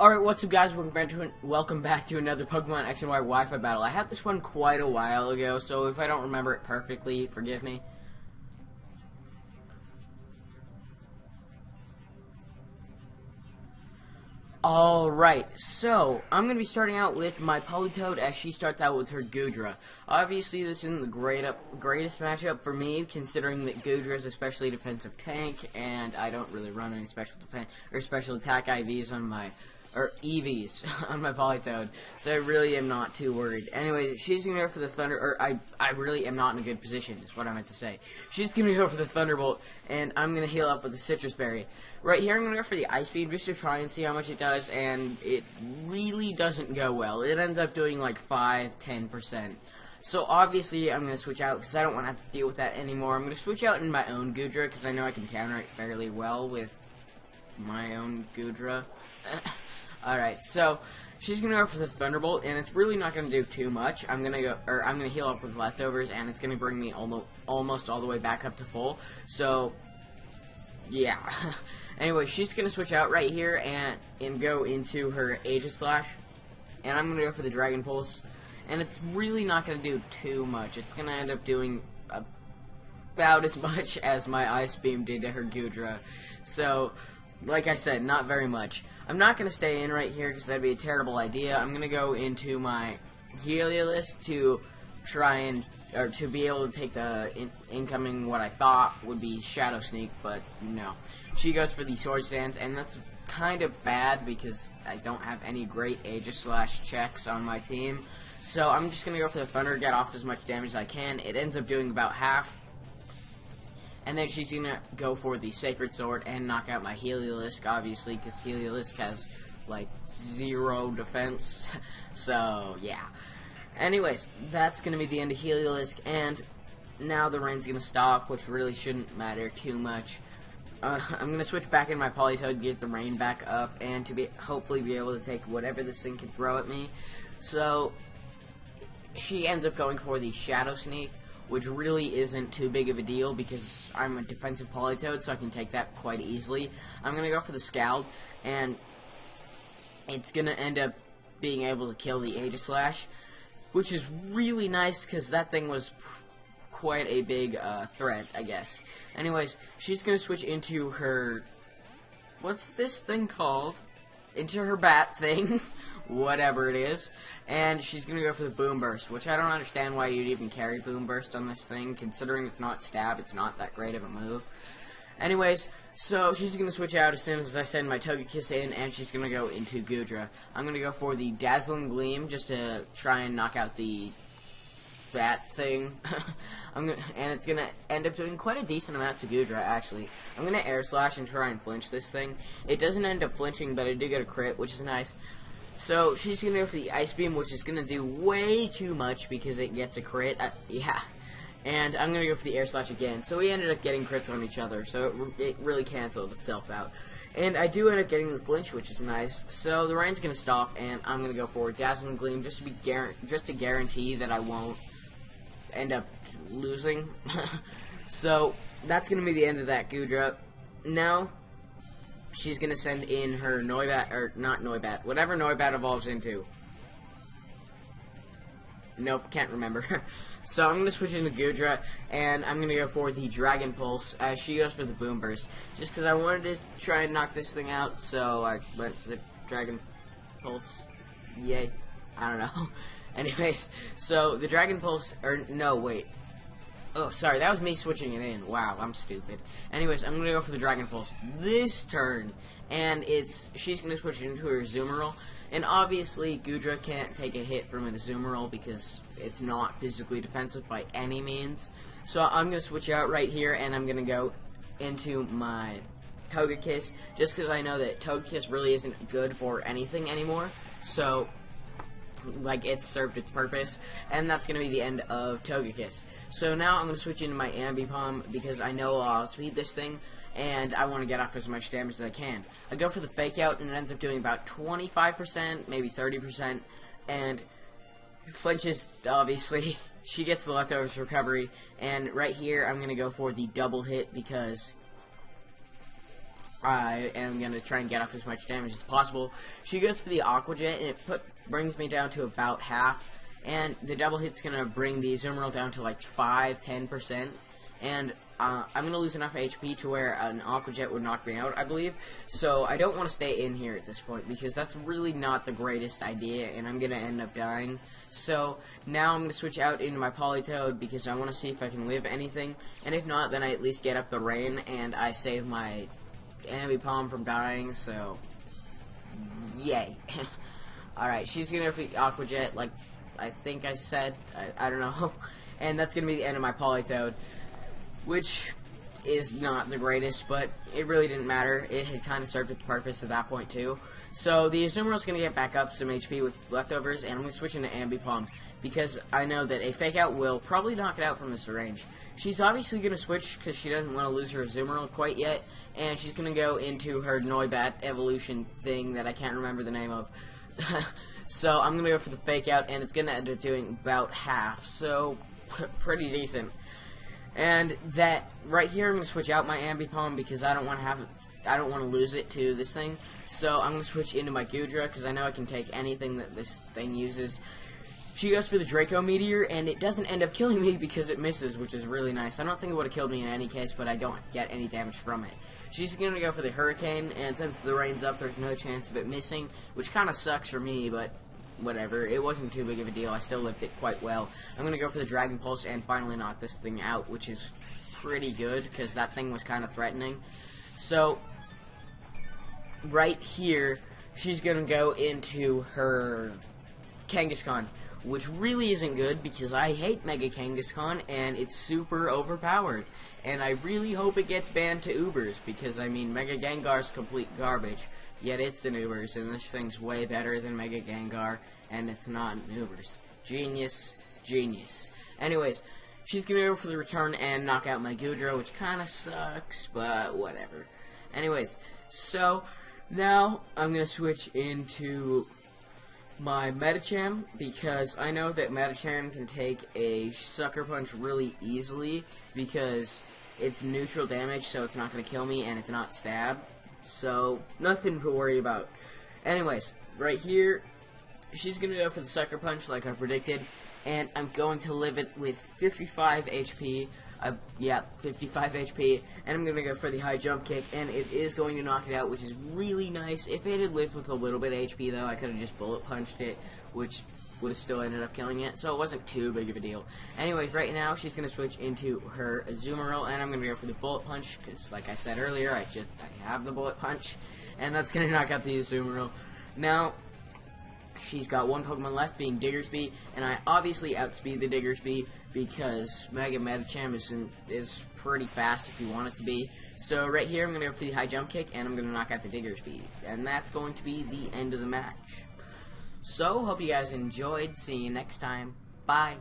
Alright, what's up guys, welcome back to another Pokemon X and Y Wi-Fi battle. I had this one quite a while ago, so if I don't remember it perfectly, forgive me. Alright, so I'm going to be starting out with my Politoed as she starts out with her Goodra. Obviously, this isn't the greatest matchup for me, considering that Goodra is a specially defensive tank, and I don't really run any special defense or special attack IVs on my EVs on my Politoed, so I really am not too worried. Anyway, she's gonna go for the Thunder, or I really am not in a good position, is what I meant to say. She's gonna go for the Thunderbolt, and I'm gonna heal up with the Citrus Berry. Right here, I'm gonna go for the Ice Beam just to try and see how much it does, and it really doesn't go well. It ends up doing like 5–10%. So obviously, I'm gonna switch out because I don't want to have to deal with that anymore. I'm gonna switch out in my own Goodra because I know I can counter it fairly well with my own Goodra. Alright, so she's gonna go for the Thunderbolt, and it's really not gonna do too much. I'm gonna heal up with leftovers, and it's gonna bring me almost all the way back up to full. So, yeah. Anyway, she's gonna switch out right here and go into her Aegislash, and I'm gonna go for the Dragon Pulse, and it's really not gonna do too much. It's gonna end up doing about as much as my Ice Beam did to her Goodra. So, like I said, not very much. I'm not going to stay in right here because that'd be a terrible idea. I'm going to go into my Heliolisk to try and, or to be able to take the incoming, what I thought would be Shadow Sneak, but no. She goes for the Sword Stance, and that's kind of bad because I don't have any great Aegislash checks on my team. So I'm just going to go for the Thunder, get off as much damage as I can. It ends up doing about half. And then she's going to go for the Sacred Sword and knock out my Heliolisk, obviously, because Heliolisk has, like, 0 defense. So, yeah. Anyways, that's going to be the end of Heliolisk, and now the rain's going to stop, which really shouldn't matter too much. I'm going to switch back in my Politoed, get the rain back up, and to hopefully be able to take whatever this thing can throw at me. So, she ends up going for the Shadow Sneak, which really isn't too big of a deal because I'm a defensive Politoed, so I can take that quite easily. I'm going to go for the Scald, and it's going to end up being able to kill the Aegislash, which is really nice because that thing was quite a big threat, I guess. Anyways, she's going to switch into her, what's this thing called? Into her bat thing, whatever it is, and she's going to go for the Boom Burst, which I don't understand why you'd even carry Boom Burst on this thing, considering it's not stab, it's not that great of a move. Anyways, so she's going to switch out as soon as I send my Togekiss in, and she's going to go into Goodra. I'm going to go for the Dazzling Gleam, just to try and knock out the bat thing. And it's going to end up doing quite a decent amount to Goodra, actually. I'm going to Air Slash and try and flinch this thing. It doesn't end up flinching, but I do get a crit, which is nice. So she's going to go for the Ice Beam, which is going to do way too much because it gets a crit. Yeah. And I'm going to go for the Air Slash again. So we ended up getting crits on each other, so it really canceled itself out. And I do end up getting the flinch, which is nice. So the rain's going to stop, and I'm going to go for Dazzling Gleam just to guarantee that I won't end up losing. So that's going to be the end of that Goodra. Now she's going to send in her Noibat, or not Noibat, whatever Noibat evolves into. Nope, can't remember. So I'm going to switch into Goodra, and I'm going to go for the Dragon Pulse as she goes for the Boom Burst. Just because I wanted to try and knock this thing out, so I went for the Dragon Pulse. Yay. I don't know. Anyways, so the Dragon Pulse, or no, wait. Oh, sorry, that was me switching it in. Wow, I'm stupid. Anyways, I'm going to go for the Dragon Pulse this turn, and she's going to switch into her Azumarill, and obviously Goodra can't take a hit from an Azumarill because it's not physically defensive by any means. So I'm going to switch out right here, and I'm going to go into my Togekiss, just because I know that Togekiss really isn't good for anything anymore, so like it's served its purpose, and that's going to be the end of Togekiss. So now I'm going to switch into my Ambipom because I know I'll speed this thing, and I want to get off as much damage as I can. I go for the Fake Out, and it ends up doing about 25%, maybe 30%, and flinches, obviously. She gets the Leftovers recovery, and right here I'm going to go for the double hit because I am going to try and get off as much damage as possible. She goes for the Aqua Jet, and it brings me down to about half. And the double hit's going to bring the Azumarill down to like 5-10%. And I'm going to lose enough HP to where an Aqua Jet would knock me out, I believe. So I don't want to stay in here at this point, because that's really not the greatest idea, and I'm going to end up dying. So now I'm going to switch out into my Politoed, because I want to see if I can live anything. And if not, then I at least get up the rain, and I save my Ambipom from dying, so yay. Alright, she's going to go for the Aqua Jet, like I think I said. I don't know. And that's going to be the end of my Politoed, which is not the greatest, but it really didn't matter. It had kind of served its purpose at that point too. So the Azumarill's going to get back up some HP with leftovers, and I'm going to switch into Ambipom, because I know that a Fake Out will probably knock it out from this range. She's obviously going to switch because she doesn't want to lose her Azumarill quite yet, and she's going to go into her Noibat evolution thing that I can't remember the name of. So I'm going to go for the Fake Out, and it's going to end up doing about half, so pretty decent. And that right here, I'm going to switch out my Ambipom because I don't want to lose it to this thing. So I'm going to switch into my Goodra because I know I can take anything that this thing uses. She goes for the Draco Meteor, and it doesn't end up killing me because it misses, which is really nice. I don't think it would have killed me in any case, but I don't get any damage from it. She's going to go for the Hurricane, and since the rain's up, there's no chance of it missing, which kind of sucks for me, but whatever. It wasn't too big of a deal. I still lived it quite well. I'm going to go for the Dragon Pulse and finally knock this thing out, which is pretty good because that thing was kind of threatening. So, right here, she's going to go into her Kangaskhan, which really isn't good because I hate Mega Kangaskhan and it's super overpowered. And I really hope it gets banned to Ubers because, I mean, Mega Gengar's complete garbage. Yet it's an Ubers, and this thing's way better than Mega Gengar, and it's not an Ubers. Genius, genius. Anyways, she's gonna go for the return and knock out my Goodra, which kinda sucks, but whatever. Anyways, so now I'm gonna switch into my Medicham, because I know that Medicham can take a Sucker Punch really easily, because it's neutral damage, so it's not gonna kill me, and it's not stab. So, nothing to worry about. Anyways, right here, she's going to go for the Sucker Punch like I predicted, and I'm going to live it with 55 HP. Yeah, 55 HP, and I'm going to go for the High Jump Kick, and it is going to knock it out, which is really nice. If it had lived with a little bit of HP, though, I could have just Bullet Punched it, which would have still ended up killing it, so it wasn't too big of a deal. Anyways, right now, she's going to switch into her Azumarill, and I'm going to go for the Bullet Punch, because, like I said earlier, I have the Bullet Punch, and that's going to knock out the Azumarill. Now, she's got one Pokemon left, being Diggersby, and I obviously outspeed the Diggersby, because Mega Medicham is pretty fast if you want it to be. So, right here, I'm going to go for the High Jump Kick, and I'm going to knock out the Diggersby, and that's going to be the end of the match. So, hope you guys enjoyed. See you next time. Bye.